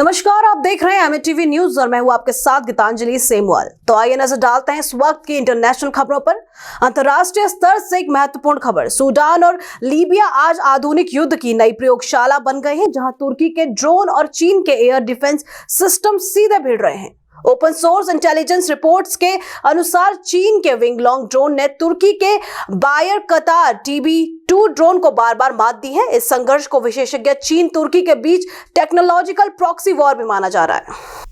नमस्कार, आप देख रहे हैं एमटीवी न्यूज और मैं हूं आपके साथ गीतांजलि सेमवाल। तो आइए नजर डालते हैं इस वक्त की इंटरनेशनल खबरों पर। अंतर्राष्ट्रीय स्तर से एक महत्वपूर्ण खबर। सूडान और लीबिया आज आधुनिक युद्ध की नई प्रयोगशाला बन गए हैं, जहां तुर्की के ड्रोन और चीन के एयर डिफेंस सिस्टम सीधे भिड़ रहे हैं। ओपन सोर्स इंटेलिजेंस रिपोर्ट्स के अनुसार चीन के विंगलोंग ड्रोन ने तुर्की के बायर कतार TB2 ड्रोन को बार बार मात दी है। इस संघर्ष को विशेषज्ञ चीन तुर्की के बीच टेक्नोलॉजिकल प्रॉक्सी वॉर भी माना जा रहा है।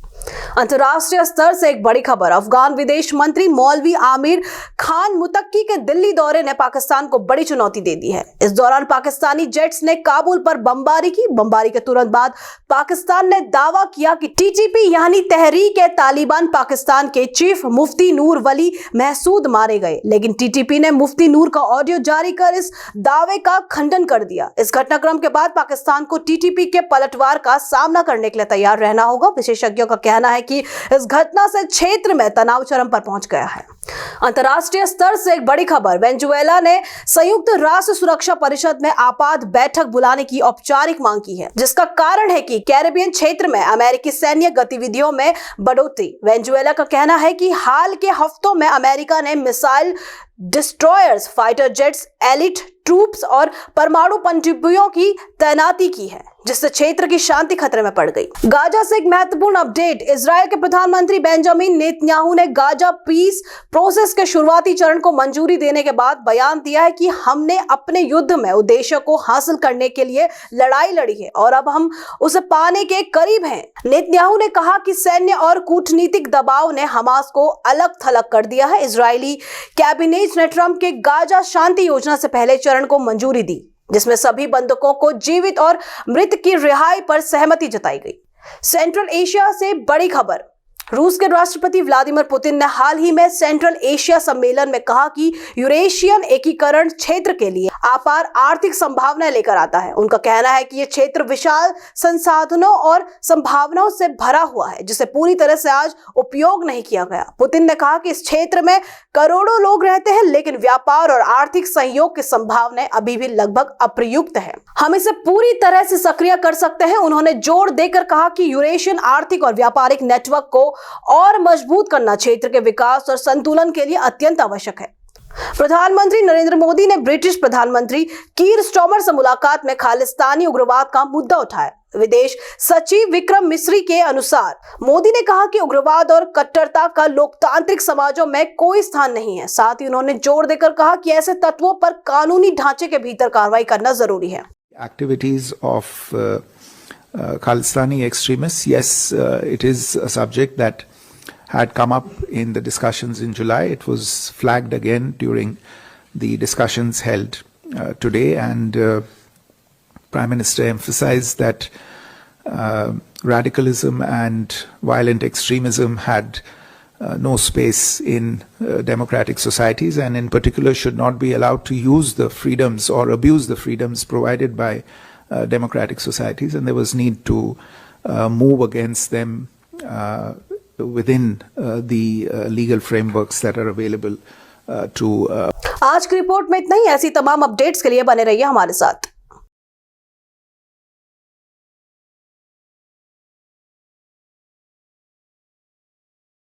अंतर्राष्ट्रीय स्तर से एक बड़ी खबर। अफगान विदेश मंत्री मौलवी आमिर खान मुतक्की के दिल्ली दौरे ने पाकिस्तान को बड़ी चुनौती दे दी है। इस दौरान पाकिस्तानी जेट्स ने काबुल पर बमबारी की। बमबारी के तुरंत बाद पाकिस्तान ने दावा किया कि TTP यानी तहरीक ए तालिबान पाकिस्तान के चीफ मुफ्ती नूर वली महसूद मारे गए, लेकिन TTP ने मुफ्ती नूर का ऑडियो जारी कर इस दावे का खंडन कर दिया। इस घटनाक्रम के बाद पाकिस्तान को TTP के पलटवार का सामना करने के लिए तैयार रहना होगा। विशेषज्ञों का कहना है कि इस घटना से क्षेत्र में तनाव चरम पर पहुंच गया है। अंतर्राष्ट्रीय स्तर से एक बड़ी खबर। वेनेजुएला ने संयुक्त राष्ट्र सुरक्षा परिषद में आपात बैठक बुलाने की औपचारिक मांग की है, जिसका कारण है कि कैरेबियन क्षेत्र में अमेरिकी सैन्य गतिविधियों में बढ़ोतरी। वेनेजुएला का कहना है कि हाल के हफ्तों में अमेरिका ने missile destroyers, fighter jets, elite troops और परमाणु पनडुब्बियों की तैनाती की है, जिससे क्षेत्र की शांति खतरे में पड़ गई। गाजा से एक महत्वपूर्ण अपडेट। इजरायल के प्रधानमंत्री बेंजामिन नेतन्याहू ने गाजा पीस प्रोसेस के शुरुआती चरण को मंजूरी देने के बाद बयान दिया है कि हमने अपने युद्ध में उद्देश्य को हासिल करने के लिए लड़ाई लड़ी है और अब हम उसे पाने के करीब हैं। नेतन्याहू ने कहा कि सैन्य और कूटनीतिक दबाव ने हमास को अलग थलग कर दिया है। इजरायली कैबिनेट ने ट्रंप के गाजा शांति योजना से पहले चरण को मंजूरी दी, जिसमें सभी बंधकों को जीवित और मृत की रिहाई पर सहमति जताई गई। सेंट्रल एशिया से बड़ी खबर। रूस के राष्ट्रपति व्लादिमीर पुतिन ने हाल ही में सेंट्रल एशिया सम्मेलन में कहा कि यूरेशियन एकीकरण क्षेत्र के लिए अपार आर्थिक संभावनाएं लेकर आता है। उनका कहना है कि यह क्षेत्र विशाल संसाधनों और संभावनाओं से भरा हुआ है, जिसे पूरी तरह से आज उपयोग नहीं किया गया। पुतिन ने कहा कि इस क्षेत्र में करोड़ों लोग रहते हैं, लेकिन व्यापार और आर्थिक सहयोग की संभावनाएं अभी भी लगभग अप्रयुक्त है। हम इसे पूरी तरह से सक्रिय कर सकते हैं। उन्होंने जोर देकर कहा कि यूरेशियन आर्थिक और व्यापारिक नेटवर्क को और मजबूत करना क्षेत्र के विकास और संतुलन के लिए अत्यंत आवश्यक है। प्रधानमंत्री नरेंद्र मोदी ने ब्रिटिश प्रधानमंत्री कीर स्टार्मर से मुलाकात में खालिस्तानी उग्रवाद का मुद्दा उठाया। विदेश सचिव विक्रम मिस्री के अनुसार मोदी ने कहा कि उग्रवाद और कट्टरता का लोकतांत्रिक समाजों में कोई स्थान नहीं है। साथ ही उन्होंने जोर देकर कहा कि ऐसे तत्वों पर कानूनी ढांचे के भीतर कार्रवाई करना जरूरी है। Activities of Khalistani extremists, yes, it is a subject that had come up in the discussions in July. It was flagged again during the discussions held today, and Prime Minister emphasized that radicalism and violent extremism had no space in democratic societies, and in particular should not be allowed to use the freedoms or abuse the freedoms provided by democratic societies, and there was need to move against them within the legal frameworks that are available to आज की report में इतना ही। ऐसी तमाम updates के लिए बने रहिए हमारे साथ।